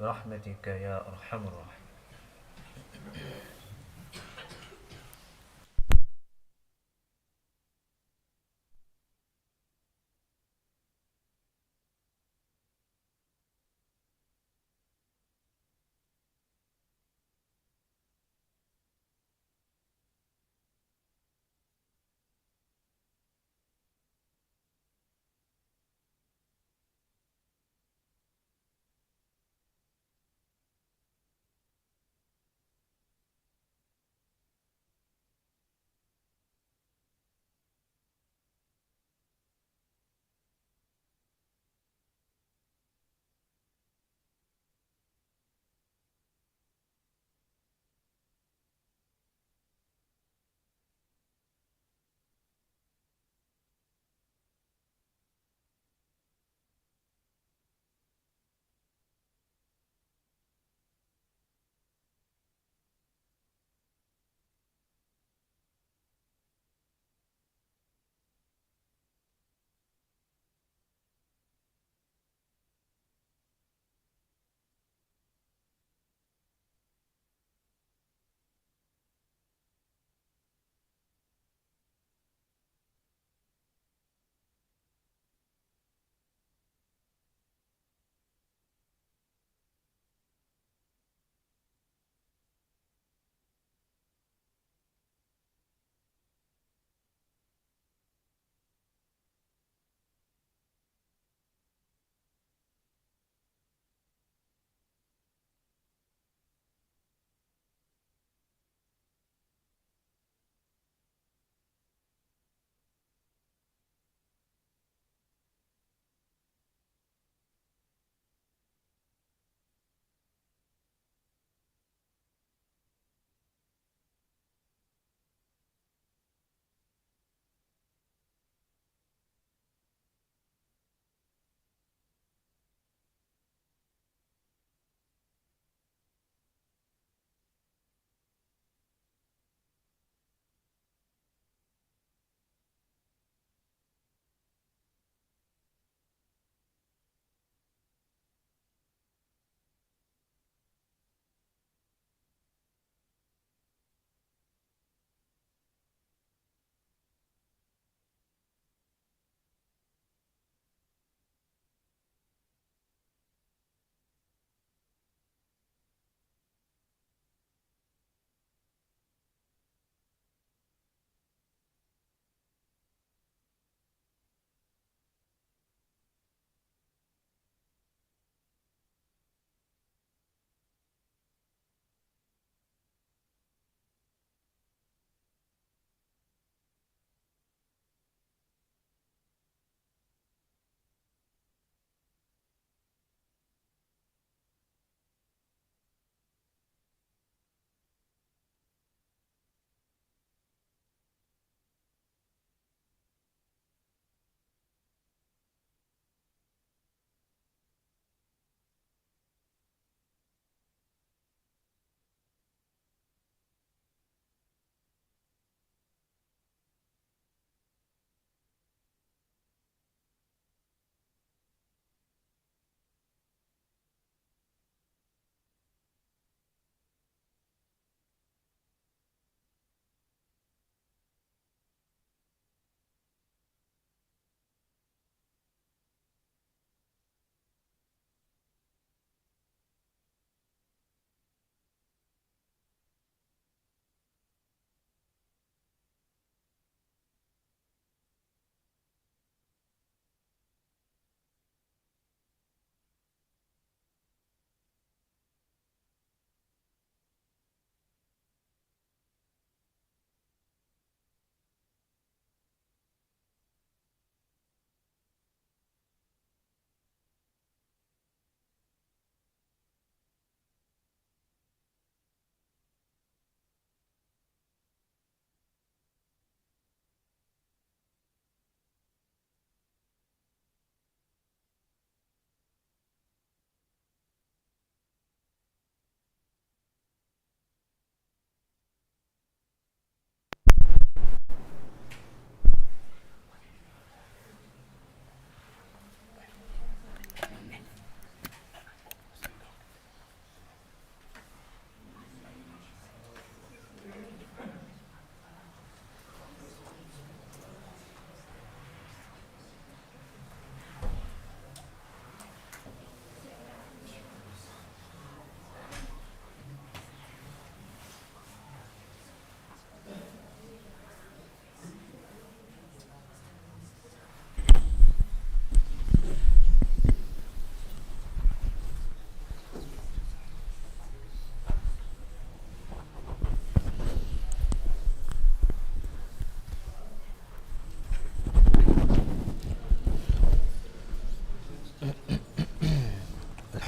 برحمتك يا أرحم الراحمين.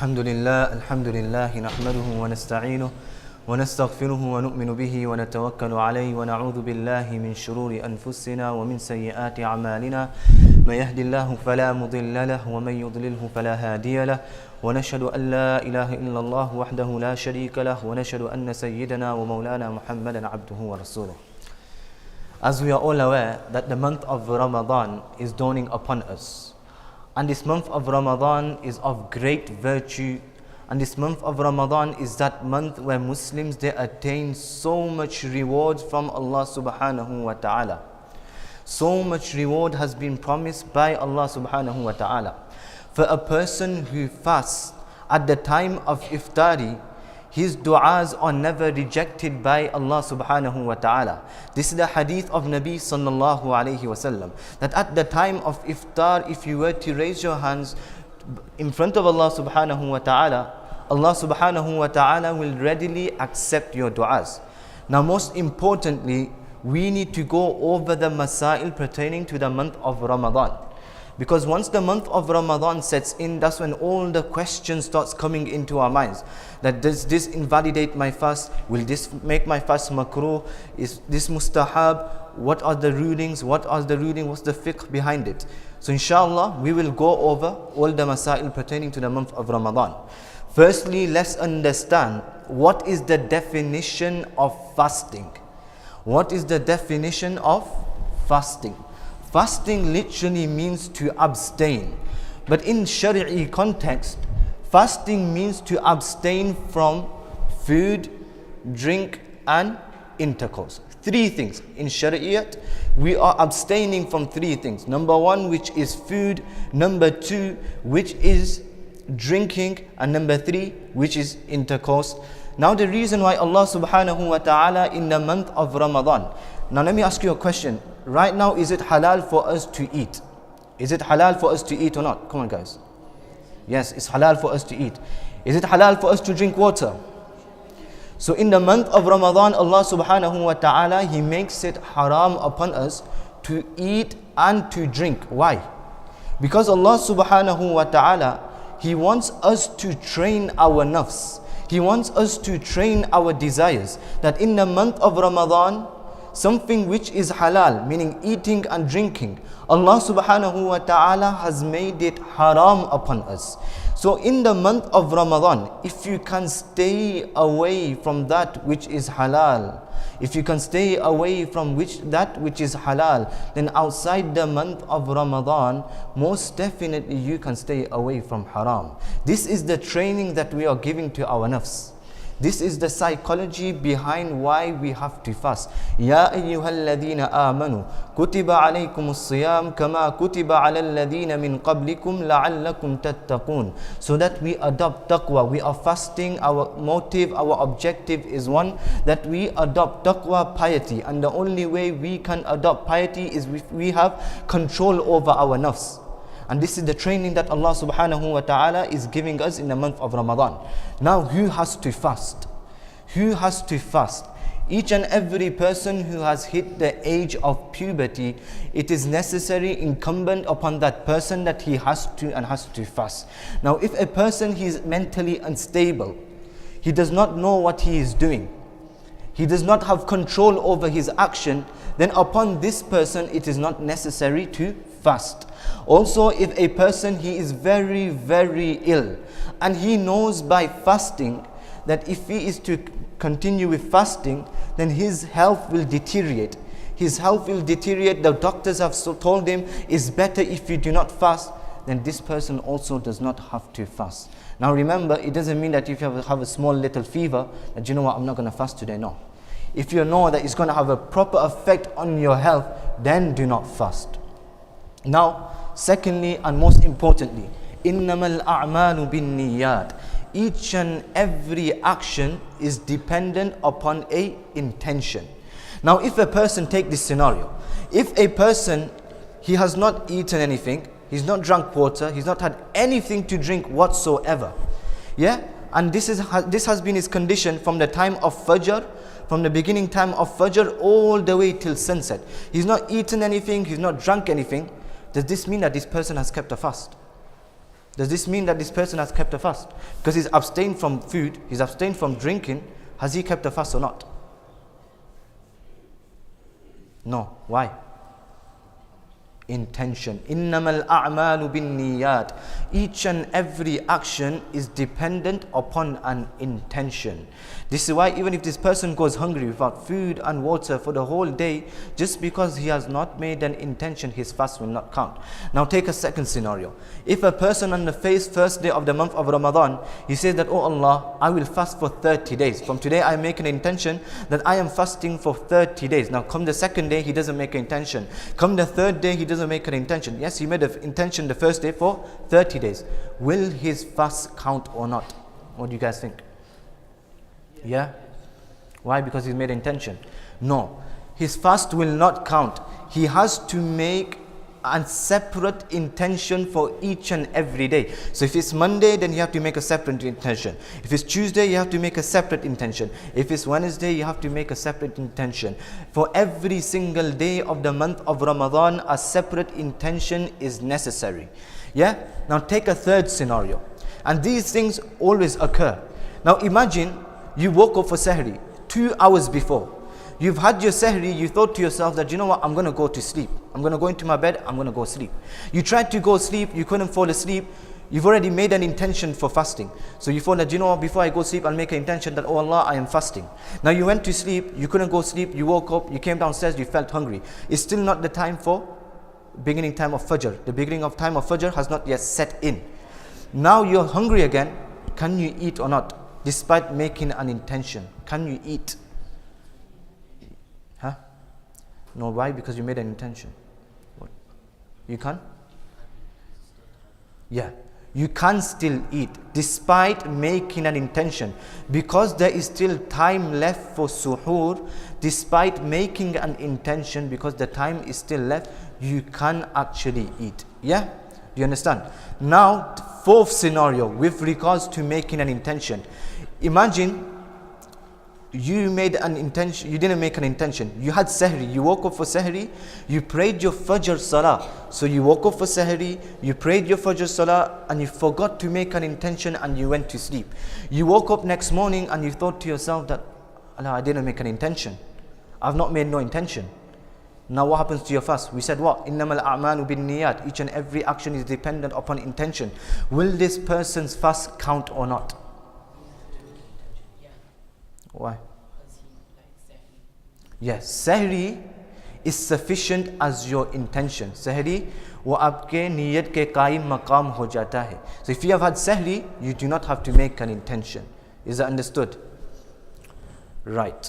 الحمد لله نحمده ونستعينه ونستغفره ونؤمن به ونتوكل عليه ونعوذ بالله من شرور أنفسنا ومن سيئات أعمالنا من يهد الله فلا مضل له ومن يضلله فلا هادي له ونشهد أن لا إله إلا الله وحده لا شريك له ونشهد أن سيدنا ومولانا محمدا عبده ورسوله. As we are all aware that the month of Ramadan is dawning upon us, and this month of Ramadan is of great virtue, and this month of Ramadan is that month where Muslims, they attain so much reward from Allah subhanahu wa ta'ala. So much reward has been promised by Allah subhanahu wa ta'ala. For a person who fasts at the time of iftari, his du'as are never rejected by Allah subhanahu wa ta'ala. This is the hadith of Nabi sallallahu alayhi wasallam, that at the time of iftar, if you were to raise your hands in front of Allah subhanahu wa ta'ala, Allah subhanahu wa ta'ala will readily accept your du'as. Now most importantly, we need to go over the masail pertaining to the month of Ramadan. Because once the month of Ramadan sets in, that's when all the questions starts coming into our minds. That does this invalidate my fast? Will this make my fast makruh? Is this mustahab? What are the rulings? What's the fiqh behind it? So inshallah, we will go over all the masail pertaining to the month of Ramadan. Firstly, let's understand what is the definition of fasting. What is the definition of fasting? Fasting literally means to abstain. But in Shari'i context, fasting means to abstain from food, drink and intercourse. Three things. In Shari'at, we are abstaining from three things. Number one, which is food. Number two, which is drinking. And number three, which is intercourse. Now the reason why Allah subhanahu wa ta'ala in the month of Ramadan. Now let me ask you a question. Right now, is it halal for us to eat? Is it halal for us to eat or not? Come on guys. Yes, it's halal for us to eat. Is it halal for us to drink water? So in the month of Ramadan, Allah subhanahu wa ta'ala, He makes it haram upon us to eat and to drink. Why? Because Allah subhanahu wa ta'ala, He wants us to train our nafs. He wants us to train our desires. That in the month of Ramadan, something which is halal, meaning eating and drinking, Allah subhanahu wa ta'ala has made it haram upon us. So in the month of Ramadan, if you can stay away from that which is halal, if you can stay away from that which is halal, then outside the month of Ramadan, most definitely you can stay away from haram. This is the training that we are giving to our nafs. This is the psychology behind why we have to fast. Ya ayyuhalladhina amanu kutiba alaykumus siyam kama kutiba alal ladhina min qablikum la'allakum tattaqun. So that we adopt taqwa. We are fasting. Our motive, our objective is one, that we adopt taqwa, piety. And the only way we can adopt piety is if we have control over our nafs. And this is the training that Allah subhanahu wa ta'ala is giving us in the month of Ramadan. Now, who has to fast? Who has to fast? Each and every person who has hit the age of puberty, it is necessary, incumbent upon that person that he has to fast. Now, if a person he is mentally unstable, he does not know what he is doing, he does not have control over his action, then upon this person it is not necessary to fast. Also, if a person he is very, very ill, and he knows by fasting that if he is to continue with fasting, then his health will deteriorate. His health will deteriorate. The doctors have told him it's better if you do not fast. Then this person also does not have to fast. Now remember, it doesn't mean that if you have a small little fever, that you know what, I'm not going to fast today. No. If you know that it's going to have a proper effect on your health, then do not fast. Now, secondly and most importantly, إِنَّمَا الْأَعْمَالُ بِالنِّيَّاتِ. Each and every action is dependent upon a intention. Now, if a person, take this scenario, if a person, he has not eaten anything, he's not drunk water, he's not had anything to drink whatsoever, yeah, and this has been his condition from the time of Fajr, from the beginning time of Fajr all the way till sunset. He's not eaten anything, he's not drunk anything. Does this mean that this person has kept a fast? Does this mean that this person has kept a fast? Because he's abstained from food, he's abstained from drinking, has he kept a fast or not? No. Why? Intention. Innamal a'malu bin niyat. Each and every action is dependent upon an intention. This is why even if this person goes hungry without food and water for the whole day, just because he has not made an intention, his fast will not count. Now take a second scenario. If a person on the first day of the month of Ramadan, he says that, oh Allah, I will fast for 30 days. From today I make an intention that I am fasting for 30 days. Now come the second day, he doesn't make an intention. Come the third day, he doesn't make an intention. Yes, he made an intention the first day for 30 days. Will his fast count or not? What do you guys think? Yeah? Why? Because he's made intention. No. His fast will not count. He has to make a separate intention for each and every day. So if it's Monday, then you have to make a separate intention. If it's Tuesday, you have to make a separate intention. If it's Wednesday, you have to make a separate intention. For every single day of the month of Ramadan, a separate intention is necessary. Yeah? Now take a third scenario. And these things always occur. Now imagine you woke up for Sahri 2 hours before. You've had your Sahri, you thought to yourself that, you know what, I'm going to go to sleep. I'm going to go into my bed, I'm going to go sleep. You tried to go sleep, you couldn't fall asleep. You've already made an intention for fasting. So you thought that, you know what, before I go sleep, I'll make an intention that, oh Allah, I am fasting. Now you went to sleep, you couldn't go sleep, you woke up, you came downstairs, you felt hungry. It's still not the time for beginning time of Fajr. The beginning of time of Fajr has not yet set in. Now you're hungry again. Can you eat or not? Despite making an intention, can you eat? Huh? No, why? Because you made an intention. What? You can't? Yeah, you can still eat despite making an intention, because there is still time left for suhoor. Despite making an intention, because the time is still left, you can actually eat. Yeah? Do you understand? Now, fourth scenario with regards to making an intention. Imagine you made an intention, you didn't make an intention. You had Sahri, you woke up for Sahri, you prayed your Fajr Salah. So you woke up for Sahri, you prayed your Fajr Salah, and you forgot to make an intention and you went to sleep. You woke up next morning and you thought to yourself that, Allah, I didn't make an intention. I've not made no intention. Now what happens to your fast? We said what? Innamal a'malu bin niyat. Each and every action is dependent upon intention. Will this person's fast count or not? Why? Yes, Sahri is sufficient as your intention. Sahri wo aapke niyat ke qaim maqam ho jata hai. So if you have had Sahri, you do not have to make an intention. Is that understood? Right.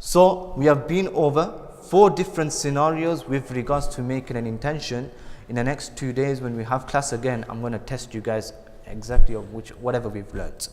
So we have been over 4 different scenarios with regards to making an intention. In the next 2 days when we have class again, I'm going to test you guys exactly of whatever we've learnt.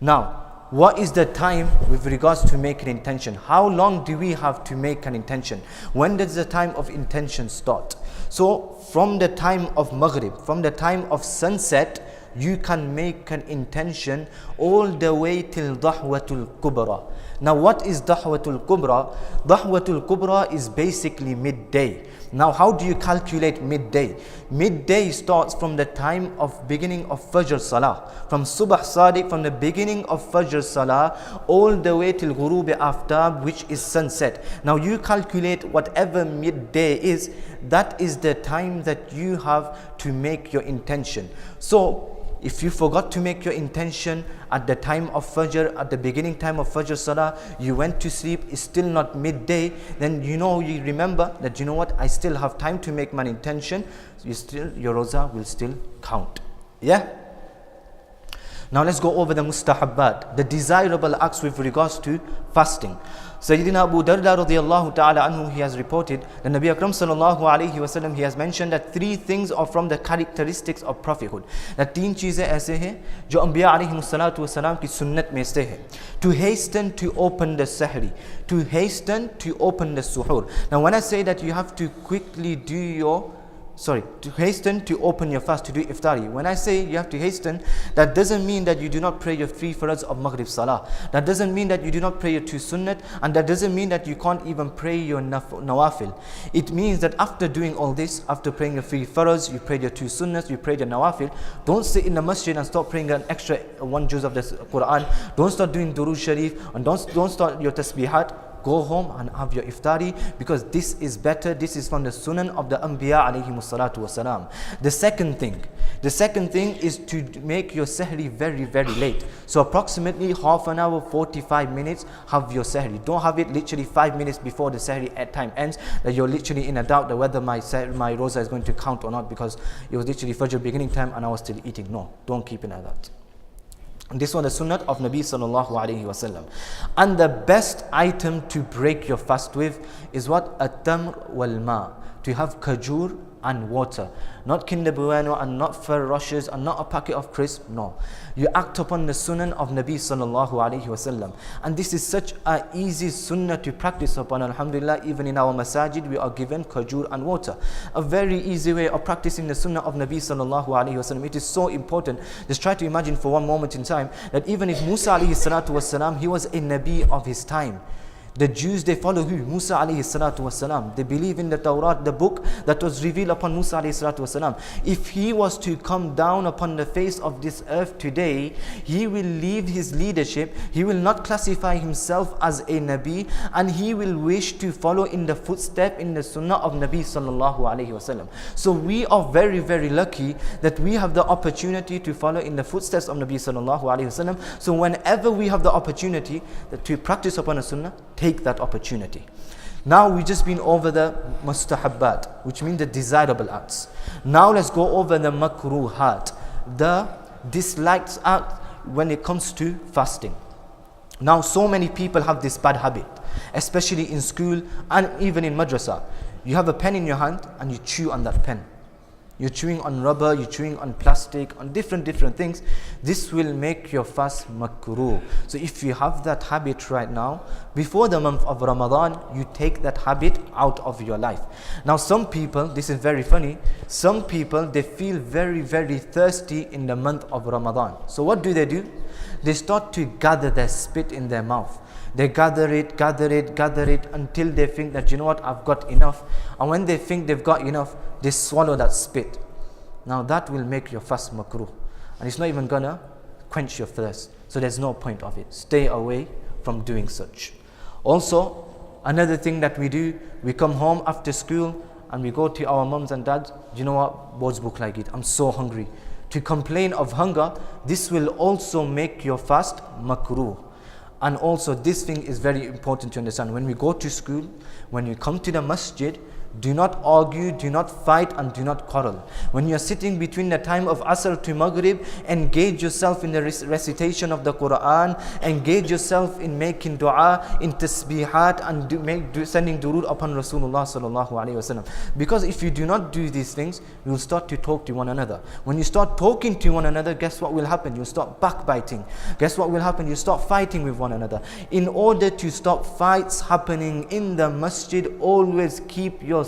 Now, what is the time with regards to making an intention? How long do we have to make an intention? When does the time of intention start? So from the time of Maghrib, from the time of sunset, you can make an intention all the way till Dahwatul Kubra. Now what is Dahwatul Kubra? Dahwatul Kubra is basically midday. Now how do you calculate midday? Midday starts from the time of beginning of Fajr Salah. From Subh Sadiq, from the beginning of Fajr Salah, all the way till Ghurub Aftab, which is sunset. Now you calculate whatever midday is, that is the time that you have to make your intention. So if you forgot to make your intention at the time of Fajr, at the beginning time of Fajr Salah, you went to sleep, it's still not midday, then you remember that, you know what, I still have time to make my intention, your roza will still count. Yeah? Now let's go over the mustahabbat, the desirable acts with regards to fasting. Sayyidina Abu Darda radiyallahu ta'ala anhu, he has reported, the Nabi Akram sallallahu alayhi wasallam, he has mentioned that 3 things are from the characteristics of prophethood. That 3 चीजें ऐसे हैं जो अंबिया अलैहिमुस्सलातु वस्सलाम की सुन्नत में से है. To hasten to open the sahri, to hasten to open the suhoor. Now when I say that you have to quickly do your hasten to open your fast, to do iftari. When I say you have to hasten, that doesn't mean that you do not pray your 3 farz of Maghrib Salah. That doesn't mean that you do not pray your 2 sunnat, and that doesn't mean that you can't even pray your nawafil. It means that after doing all this, after praying your 3 farz, you prayed your 2 sunnats, you prayed your nawafil, don't sit in the masjid and start praying an extra 1 juz of the Quran. Don't start doing Durood Sharif, and don't start your tasbihat. Go home and have your iftari, because this is better. This is from the sunan of the Anbiya alayhimus salatu wasalam. The second thing is to make your sahri very, very late. So approximately half an hour, 45 minutes, have your sahri. Don't have it literally 5 minutes before the sahri time ends, that you're literally in a doubt that whether my roza is going to count or not, because it was literally Fajr beginning time and I was still eating. No, don't keep it like that. This was the sunnah of Nabi sallallahu alayhi wasallam. And the best item to break your fast with is what? At-tamr wal-ma. To have kajur and water. Not Kinder Bueno and not Ferrero Rochers and not a packet of crisps. No. You act upon the sunnah of Nabi sallallahu alayhi wasallam. And this is such an easy sunnah to practice upon. Alhamdulillah, even in our masajid we are given kajur and water. A very easy way of practicing the sunnah of Nabi sallallahu alayhi wasallam. It is so important. Just try to imagine for one moment in time that even if Musa alayhi salatu wasalam, he was a Nabi of his time. The Jews, they follow who? Musa alayhi salatu wasalam. They believe in the Torah, the book that was revealed upon Musa alayhi salatu wasalam. If he was to come down upon the face of this earth today, he will leave his leadership. He will not classify himself as a Nabi, and he will wish to follow in the footstep, in the sunnah of Nabi sallallahu alayhi wasallam. So we are very, very lucky that we have the opportunity to follow in the footsteps of Nabi sallallahu alayhi wasallam. So whenever we have the opportunity to practice upon a sunnah, take that opportunity. Now we've just been over the mustahabbat, which means the desirable acts. Now let's go over the makruhat, the disliked act when it comes to fasting. Now so many people have this bad habit, especially in school and even in madrasa. You have a pen in your hand and you chew on that pen. You're chewing on rubber, you're chewing on plastic, on different things. This will make your fast makruh. So if you have that habit right now, before the month of Ramadan, you take that habit out of your life. Now some people, this is very funny, some people, they feel very, very thirsty in the month of Ramadan. So what do? They start to gather their spit in their mouth. They gather it until they think that, you know what, I've got enough. And when they think they've got enough, they swallow that spit. Now that will make your fast makruh. And it's not even gonna quench your thirst. So there's no point of it. Stay away from doing such. Also, another thing that we do, we come home after school and we go to our mums and dads. You know what, board's book like it, I'm so hungry. To complain of hunger, this will also make your fast makruh. And also this thing is very important to understand. When we go to school, when you come to the masjid, do not argue, do not fight, and do not quarrel. When you are sitting between the time of Asr to Maghrib, engage yourself in the recitation of the Quran, engage yourself in making dua, in tasbihat, and sending durood upon Rasulullah sallallahu alaihi wasallam. Because if you do not do these things, you will start to talk to one another. When you start talking to one another, guess what will happen? You'll start backbiting. Guess what will happen? You start fighting with one another. In order to stop fights happening in the masjid, always keep yourselves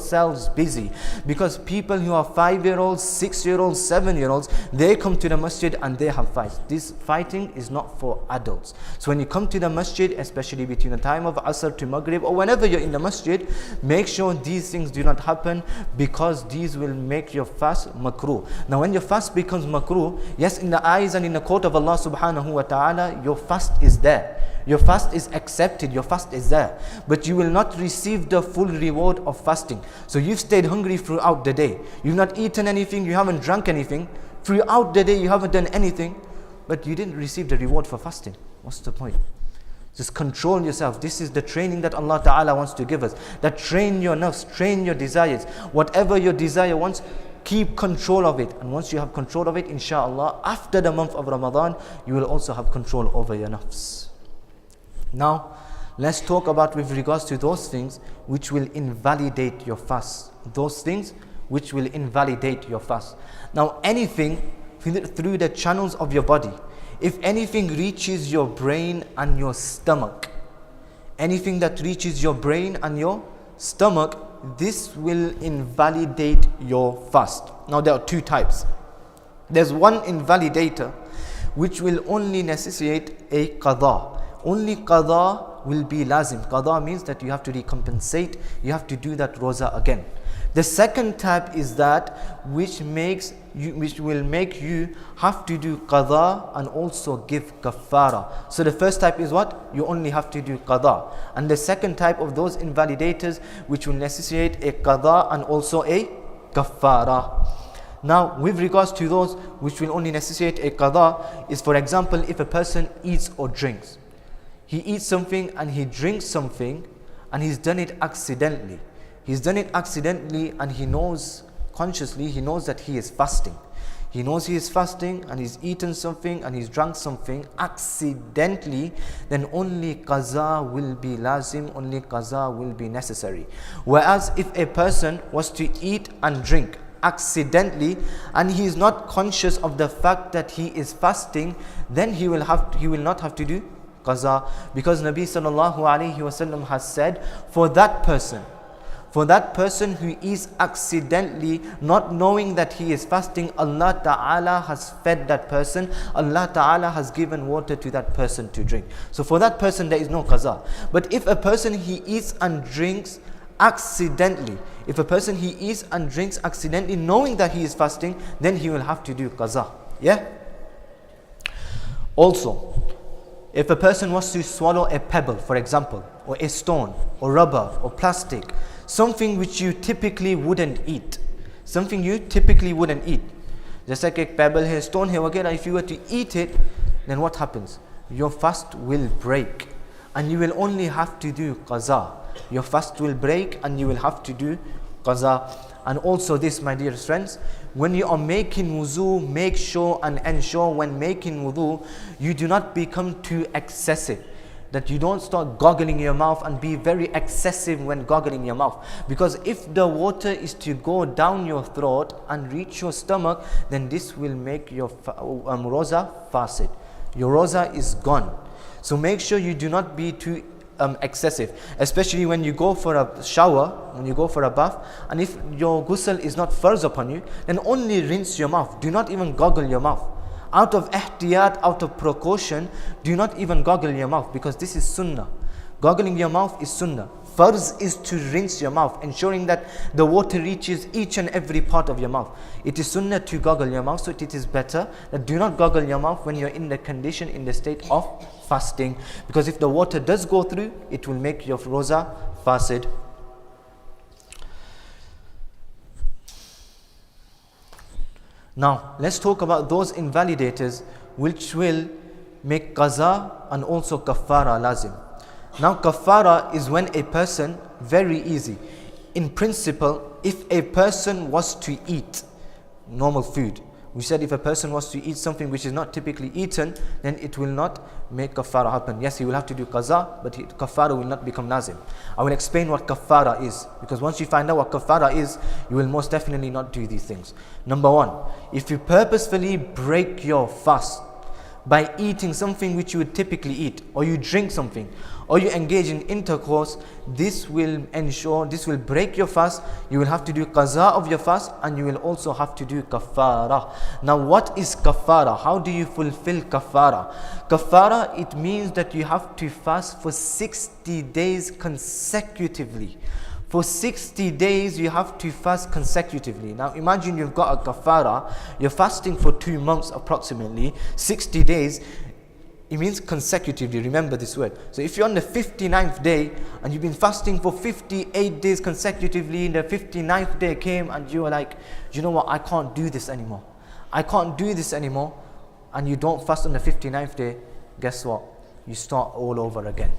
busy, because people who are 5-year-olds, 6-year-olds, 7-year-olds, they come to the masjid and they have fights. This fighting is not for adults. So when you come to the masjid, especially between the time of Asr to Maghrib, or whenever you're in the masjid, make sure these things do not happen, because these will make your fast makruh. Now when your fast becomes makruh, yes, in the eyes and in the court of Allah subhanahu wa ta'ala, your fast is there. Your fast is accepted, your fast is there. But you will not receive the full reward of fasting. So you've stayed hungry throughout the day. You've not eaten anything, you haven't drunk anything. Throughout the day you haven't done anything, but you didn't receive the reward for fasting. What's the point? Just control yourself. This is the training that Allah Ta'ala wants to give us. That train your nafs, train your desires. Whatever your desire wants, keep control of it. And once you have control of it, inshallah, after the month of Ramadan, you will also have control over your nafs. Now, let's talk about with regards to those things which will invalidate your fast. Those things which will invalidate your fast. Now, anything through the channels of your body, if anything reaches your brain and your stomach, anything that reaches your brain and your stomach, this will invalidate your fast. Now there are two types. There's one invalidator which will only necessitate a qada. Only qada will be lazim. Qada means that you have to recompensate, you have to do that roza again. The second type is that which will make you have to do qada and also give kafara. So the first type is what? You only have to do qada. And the second type of those invalidators which will necessitate a qada and also a kafara. Now with regards to those which will only necessitate a qada is, for example, if a person eats or drinks. He eats something and he drinks something and he's done it accidentally. He's done it accidentally and he knows consciously, he knows that he is fasting. He knows he is fasting and he's eaten something and he's drunk something accidentally, then only qaza will be lazim, only qaza will be necessary. Whereas if a person was to eat and drink accidentally and he is not conscious of the fact that he is fasting, then he will not have to do qaza, because Nabi sallallahu alaihi wasallam has said, for that person who eats accidentally, not knowing that he is fasting, Allah Ta'ala has fed that person, Allah Ta'ala has given water to that person to drink. So for that person there is no qaza. But if a person he eats and drinks accidentally, knowing that he is fasting, then he will have to do qaza. Yeah? Also, if a person was to swallow a pebble, for example, or a stone, or rubber, or plastic, something which you typically wouldn't eat. Just like a pebble here, stone here, if you were to eat it, then what happens? Your fast will break and you will only have to do qaza. Your fast will break and you will have to do qaza. And also this, my dear friends, when you are making wuzu, make sure and ensure when making wudu, you do not become too excessive. That you don't start goggling your mouth and be very excessive when goggling your mouth. Because if the water is to go down your throat and reach your stomach, then this will make your roza fasid. Your roza is gone. So make sure you do not be too excessive, especially when you go for a shower, when you go for a bath, and if your ghusl is not farz upon you, then only rinse your mouth. Do not even goggle your mouth. Out of ihtiyat, out of precaution, do not even goggle your mouth, because this is sunnah. Goggling your mouth is sunnah. Farz is to rinse your mouth, ensuring that the water reaches each and every part of your mouth. It is sunnah to goggle your mouth, so it is better that do not goggle your mouth when you're in the condition, in the state of fasting. Because if the water does go through, it will make your roza fasid. Now, let's talk about those invalidators which will make qaza and also kafara lazim. Now, kafara is when a person, very easy. In principle, if a person was to eat normal food, we said if a person was to eat something which is not typically eaten, then it will not make kafara happen. Yes, he will have to do qaza, but kafara will not become lazim. I will explain what kafara is, because once you find out what kafara is, you will most definitely not do these things. Number one, if you purposefully break your fast by eating something which you would typically eat, or you drink something, or you engage in intercourse, this will break your fast. You will have to do qaza of your fast, and you will also have to do kafara. Now, what is kafara? How do you fulfill kafara? Kafara, it means that you have to fast for 60 days consecutively. For 60 days you have to fast consecutively. Now imagine you've got a kafara, you're fasting for 2 months approximately, 60 days, it means consecutively, remember this word. So if you're on the 59th day and you've been fasting for 58 days consecutively, the 59th day came and you were like, you know what, I can't do this anymore. And you don't fast on the 59th day, guess what? You start all over again.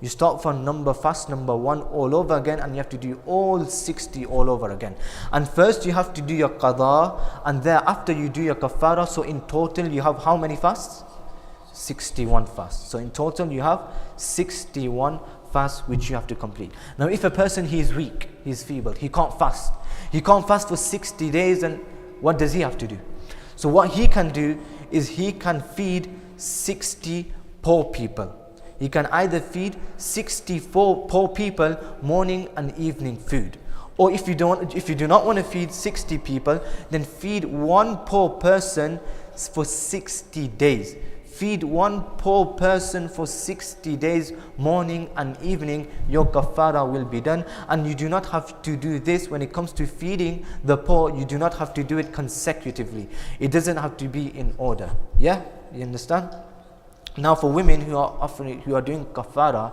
You start from fast number 1 all over again, and you have to do all 60 all over again. And first you have to do your qada, and thereafter you do your kafara. So in total you have how many fasts? 61 fasts. So in total you have 61 fasts which you have to complete. Now if a person, he is weak, he is feeble, he can't fast. He can't fast for 60 days, and what does he have to do? So what he can do is he can feed 60 poor people. He can either feed 64 poor people morning and evening food, Or if you do not want to feed 60 people, then feed one poor person for 60 days. Feed one poor person for 60 days, morning and evening, your kafara will be done. And you do not have to do this when it comes to feeding the poor. You do not have to do it consecutively. It doesn't have to be in order. Yeah, you understand? Now for women who are doing kafara,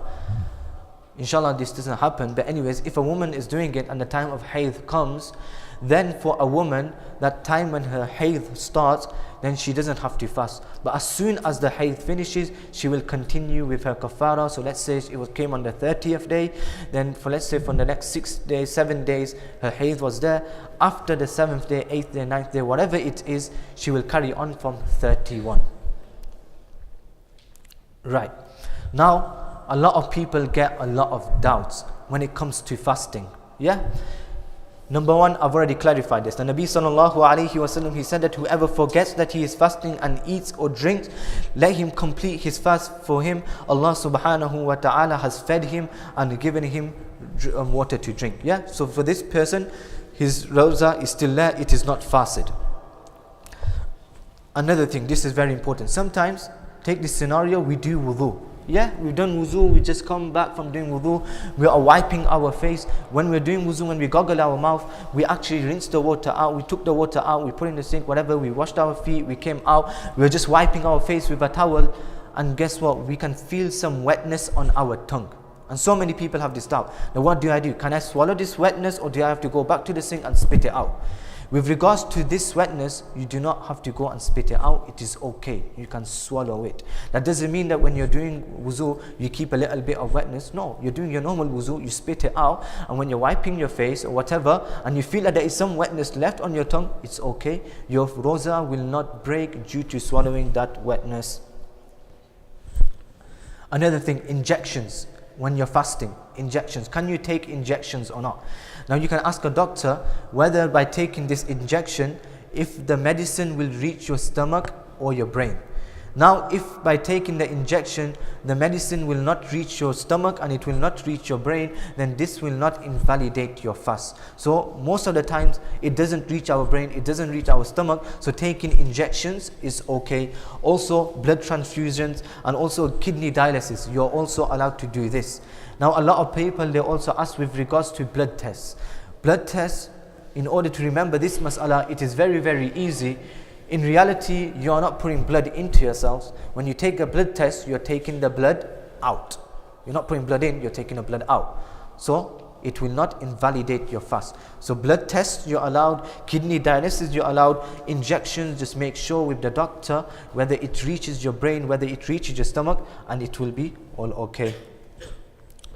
inshallah this doesn't happen, but anyways, if a woman is doing it and the time of hayd comes, then for a woman, that time when her hayd starts, then she doesn't have to fast. But as soon as the hayd finishes, she will continue with her kafara. So let's say came on the 30th day, then for the next 6 days, 7 days, her hayd was there. After the 7th day, 8th day, 9th day, whatever it is, she will carry on from 31. Right. Now, a lot of people get a lot of doubts when it comes to fasting. Yeah? Number one, I've already clarified this. The Nabi sallallahu alayhi wasallam, he said that whoever forgets that he is fasting and eats or drinks, let him complete his fast. For him, Allah subhanahu wa ta'ala has fed him and given him water to drink. Yeah? So for this person, his roza is still there, it is not fasted. Another thing, this is very important. Sometimes, take this scenario, we do wudu. Yeah, we've done wuzu, we just come back from doing wuzu, we are wiping our face. When we're doing wuzu, when we goggle our mouth, we actually rinse the water out, we took the water out, we put in the sink, whatever, we washed our feet, we came out, we're just wiping our face with a towel, and guess what? We can feel some wetness on our tongue. And so many people have this doubt. Now what do I do? Can I swallow this wetness, or do I have to go back to the sink and spit it out? With regards to this wetness, you do not have to go and spit it out. It is okay. You can swallow it. That doesn't mean that when you're doing wuzu, you keep a little bit of wetness. No, you're doing your normal wuzu, you spit it out. And when you're wiping your face or whatever, and you feel that there is some wetness left on your tongue, it's okay. Your roza will not break due to swallowing that wetness. Another thing, injections. When you're fasting, injections. Can you take injections or not? Now you can ask a doctor whether by taking this injection, if the medicine will reach your stomach or your brain. Now if by taking the injection, the medicine will not reach your stomach and it will not reach your brain, then this will not invalidate your fast. So most of the times it doesn't reach our brain, it doesn't reach our stomach, so taking injections is okay. Also blood transfusions and also kidney dialysis, you're also allowed to do this. Now a lot of people, they also ask with regards to blood tests. Blood tests, in order to remember this mas'ala, it is very, very easy. In reality, you are not putting blood into yourselves. When you take a blood test, you're taking the blood out. You're not putting blood in, you're taking the blood out. So it will not invalidate your fast. So blood tests, you're allowed. Kidney dialysis, you're allowed. Injections, just make sure with the doctor whether it reaches your brain, whether it reaches your stomach, and it will be all okay.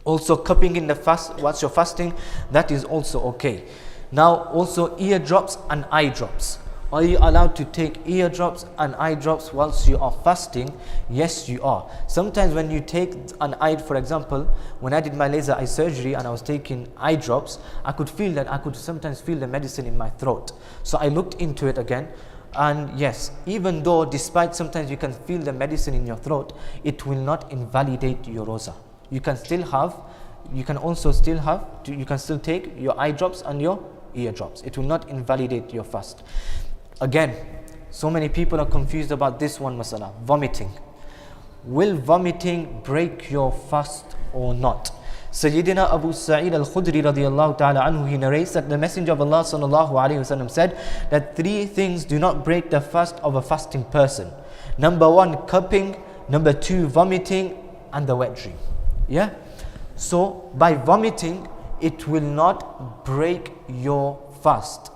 Also cupping in the fast, whilst you're fasting, that is also okay. Now also eardrops and eye drops. Are you allowed to take eardrops and eye drops whilst you are fasting? Yes, you are. Sometimes when you take an eye, for example, when I did my laser eye surgery and I was taking eye drops, I could sometimes feel the medicine in my throat. So I looked into it again, and yes, even though despite sometimes you can feel the medicine in your throat, it will not invalidate your roza. You can still take your eye drops and your eardrops. It will not invalidate your fast. Again, so many people are confused about this one masala, vomiting. Will vomiting break your fast or not? Sayyidina Abu Sa'id al-Khudri radiyallahu ta'ala anhu, he narrates that the Messenger of Allah sallallahu alayhi wasallam said that 3 things do not break the fast of a fasting person. Number 1, cupping. Number 2, vomiting. And the wet dream. Yeah? So, by vomiting, it will not break your fast.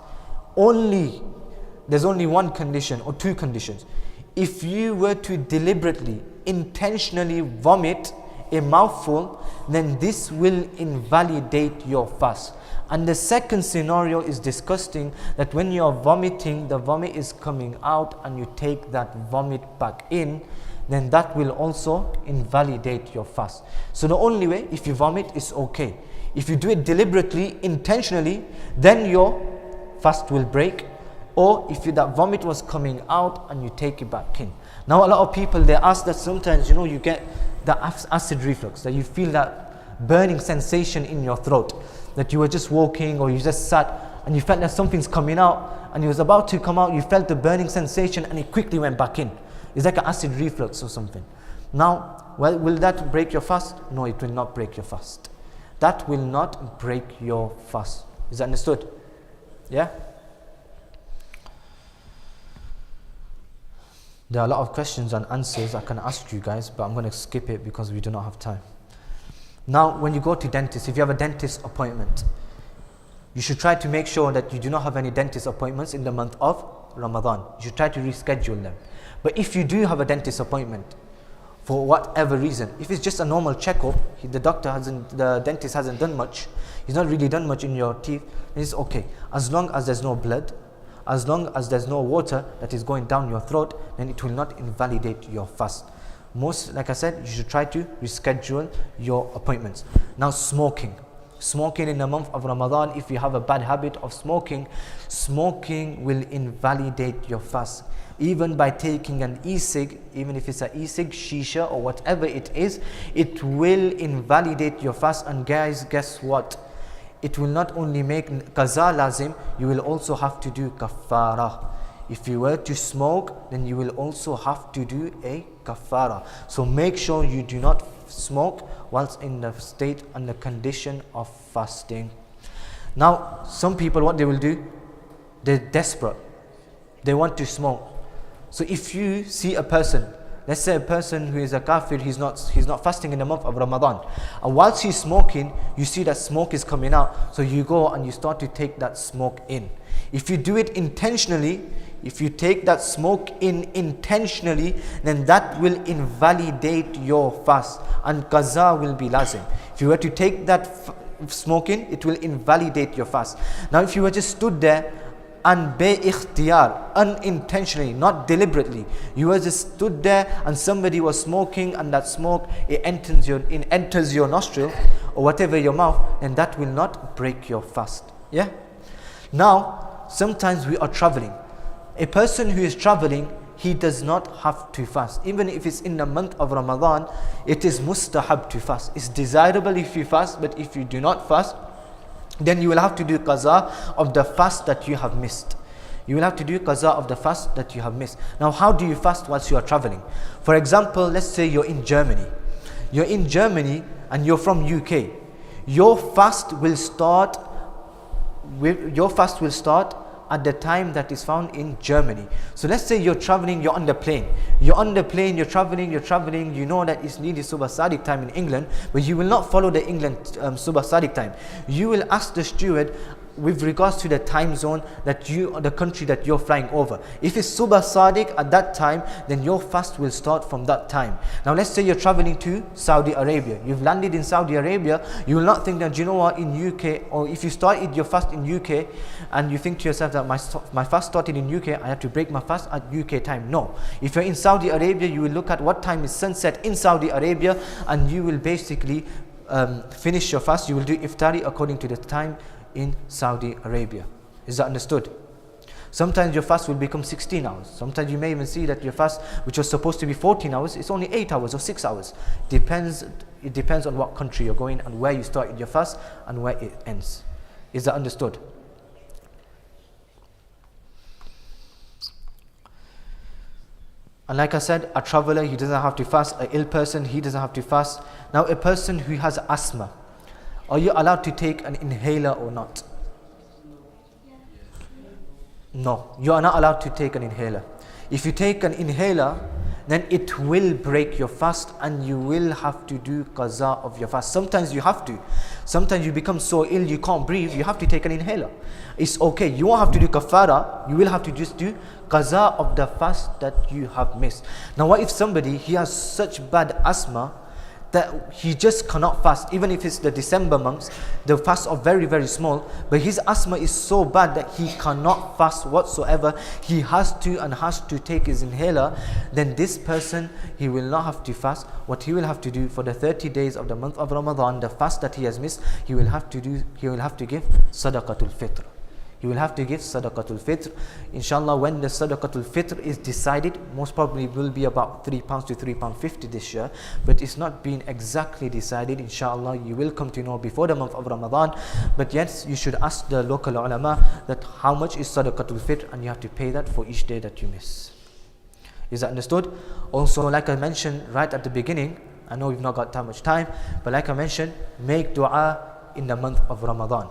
There's only one condition or 2 conditions. If you were to deliberately, intentionally vomit a mouthful, then this will invalidate your fast. And the second scenario is disgusting, that when you are vomiting, the vomit is coming out and you take that vomit back in, then that will also invalidate your fast. So the only way, if you vomit, is okay. If you do it deliberately, intentionally, then your fast will break. Or if that vomit was coming out and you take it back in. Now a lot of people, they ask that sometimes, you get the acid reflux, that you feel that burning sensation in your throat. that you were just walking or you just sat and you felt that something's coming out and it was about to come out, you felt the burning sensation and it quickly went back in. It's like an acid reflux or something. Now, well, will that break your fast? No, it will not break your fast. That will not break your fast. Is that understood? Yeah? There are a lot of questions and answers I can ask you guys, but I'm going to skip it because we do not have time. Now, when you go to dentist, if you have a dentist appointment, you should try to make sure that you do not have any dentist appointments in the month of Ramadan. You should try to reschedule them. But if you do have a dentist appointment, for whatever reason, if it's just a normal checkup, the dentist hasn't done much, he's not really done much in your teeth, then it's okay. As long as there's no blood, as long as there's no water that is going down your throat, then it will not invalidate your fast. Like I said, you should try to reschedule your appointments. Now, smoking in the month of Ramadan, if you have a bad habit of smoking will invalidate your fast. Even by taking an e-cig, even if it's an e-cig, shisha or whatever it is, it will invalidate your fast. And guys, guess what? It will not only make qaza lazim, you will also have to do kafara. If you were to smoke, then you will also have to do a kafara. So make sure you do not smoke whilst in the state and the condition of fasting. Now, some people, what they will do, they're desperate. They want to smoke. So if you see a person, let's say a person who is a kafir, he's not fasting in the month of Ramadan, and whilst he's smoking, you see that smoke is coming out, so you go and you start to take that smoke in. If you do it intentionally, if you take that smoke in intentionally, then that will invalidate your fast and qaza will be lazim. If you were to take that smoke in, it will invalidate your fast. Now if you were just stood there and ikhtiyar, unintentionally, not deliberately, you were just stood there and somebody was smoking and that smoke, it enters your nostril or whatever your mouth, and that will not break your fast. Yeah? Now, sometimes we are traveling. A person who is traveling, he does not have to fast. Even if it's in the month of Ramadan, it is mustahab to fast. It's desirable if you fast, but if you do not fast, then you will have to do qaza of the fast that you have missed. You will have to do qaza of the fast that you have missed. Now, how do you fast whilst you are traveling? For example, let's say you're in Germany. You're in Germany and you're from UK. Your fast will start at the time that is found in Germany. So let's say you're traveling, you're on the plane. You're on the plane, you're traveling, you know that it's nearly Subh Sadiq time in England, but you will not follow the England Subh Sadiq time. You will ask the steward with regards to the time zone that the country that you're flying over. If it's Subh Sadiq at that time, then your fast will start from that time. Now let's say you're traveling to Saudi Arabia. You've landed in Saudi Arabia. You will not think that, do you know what, in UK, or if you started your fast in UK and you think to yourself that my fast started in UK, I have to break my fast at UK time. No. If you're in Saudi Arabia, you will look at what time is sunset in Saudi Arabia and you will basically finish your fast. You will do iftari according to the time in Saudi Arabia. Is that understood? Sometimes your fast will become 16 hours. Sometimes you may even see that your fast, which was supposed to be 14 hours, it's only 8 hours or 6 hours. It depends on what country you're going and where you started your fast and where it ends. Is that understood? And like I said, a traveler, he doesn't have to fast. An ill person, he doesn't have to fast. Now, a person who has asthma, are you allowed to take an inhaler or not? No, you are not allowed to take an inhaler. If you take an inhaler, then it will break your fast and you will have to do qaza of your fast. Sometimes you have to. Sometimes you become so ill you can't breathe, you have to take an inhaler. It's okay, you won't have to do kafara, you will have to just do qaza of the fast that you have missed. Now what if somebody, he has such bad asthma that he just cannot fast, even if it's the December months, the fasts are very, very small, but his asthma is so bad that he cannot fast whatsoever, he has to take his inhaler, then this person, he will not have to fast. What he will have to do for the 30 days of the month of Ramadan, the fast that he has missed, he will have to give sadaqatul fitr. He will have to give sadaqatul fitr. Inshallah, when the sadaqatul fitr is decided, most probably will be about £3 to £3.50 this year, but it's not been exactly decided. Inshallah, you will come to know before the month of Ramadan. But yes, you should ask the local ulama that how much is sadaqatul fitr, and you have to pay that for each day that you miss. Is that understood? Also, like I mentioned right at the beginning, I know we've not got that much time, but like I mentioned, make dua in the month of Ramadan.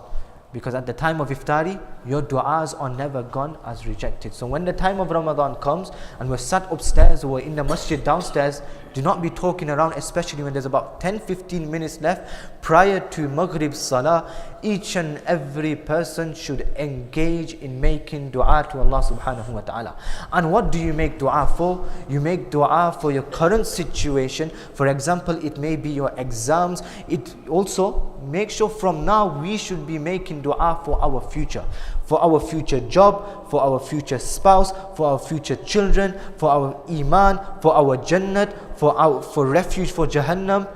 Because at the time of iftari, your du'as are never gone as rejected. So when the time of Ramadan comes and we're sat upstairs or we're in the masjid downstairs, do not be talking around, especially when there's about 10-15 minutes left prior to Maghrib Salah. Each and every person should engage in making dua to Allah subhanahu wa ta'ala. And what do you make dua for? You make dua for your current situation. For example, it may be your exams. It also, make sure from now we should be making dua for our future. For our future job, for our future spouse, for our future children, for our iman, for our jannat, for refuge for Jahannam,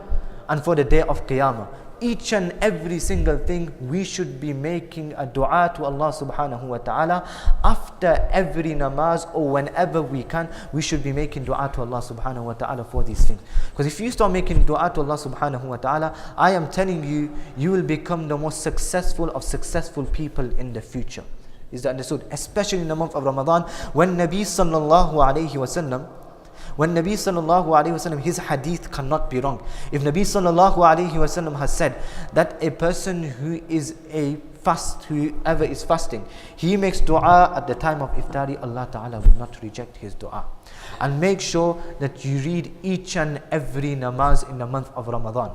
and for the day of Qiyamah. Each and every single thing we should be making a dua to Allah subhanahu wa ta'ala. After every namaz or whenever we can, we should be making dua to Allah subhanahu wa ta'ala for these things. Because if you start making dua to Allah subhanahu wa ta'ala, I am telling you, you will become the most successful of successful people in the future. Is that understood? Especially in the month of Ramadan, when Nabi sallallahu alayhi wa sallam, his hadith cannot be wrong. If Nabi sallallahu alayhi wa sallam has said that a person who is whoever is fasting, he makes dua at the time of iftari, Allah ta'ala will not reject his dua. And make sure that you read each and every namaz in the month of Ramadan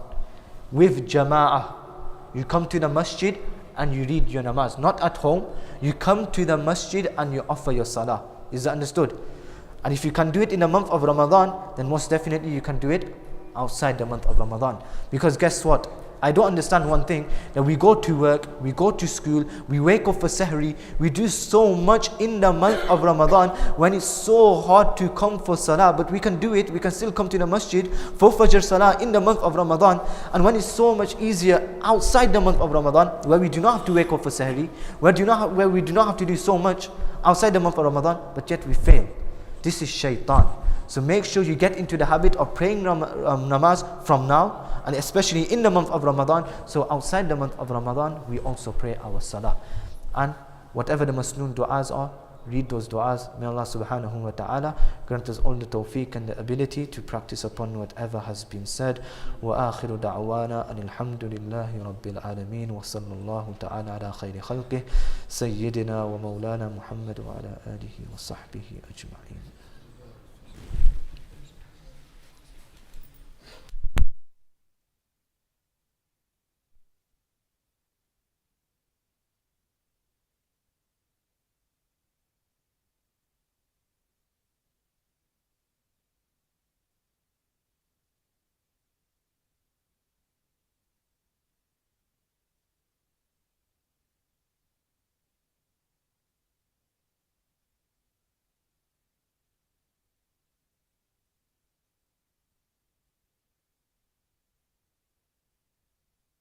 with jama'ah. You come to the masjid and you read your namaz, not at home. You come to the masjid and you offer your salah. Is that understood? And if you can do it in the month of Ramadan, then most definitely you can do it outside the month of Ramadan. Because guess what? I don't understand one thing, that we go to work, we go to school, we wake up for Sahri, we do so much in the month of Ramadan when it's so hard to come for Salah, but we can do it, we can still come to the masjid for Fajr Salah in the month of Ramadan. And when it's so much easier outside the month of Ramadan, where we do not have to wake up for Sahri, where we do not have to do so much outside the month of Ramadan, but yet we fail. This is shaitan. So make sure you get into the habit of praying namaz from now, and especially in the month of Ramadan. So outside the month of Ramadan, we also pray our salah. And whatever the masnoon du'as are, read those du'as. May Allah subhanahu wa ta'ala grant us all the tawfiq and the ability to practice upon whatever has been said. Wa akhiru da'wana anil hamdulillahi rabbil alameen wa sallallahu ta'ala ala khayri khalqih sayyidina wa Moulana Muhammad wa ala alihi wa sahbihi ajma'in.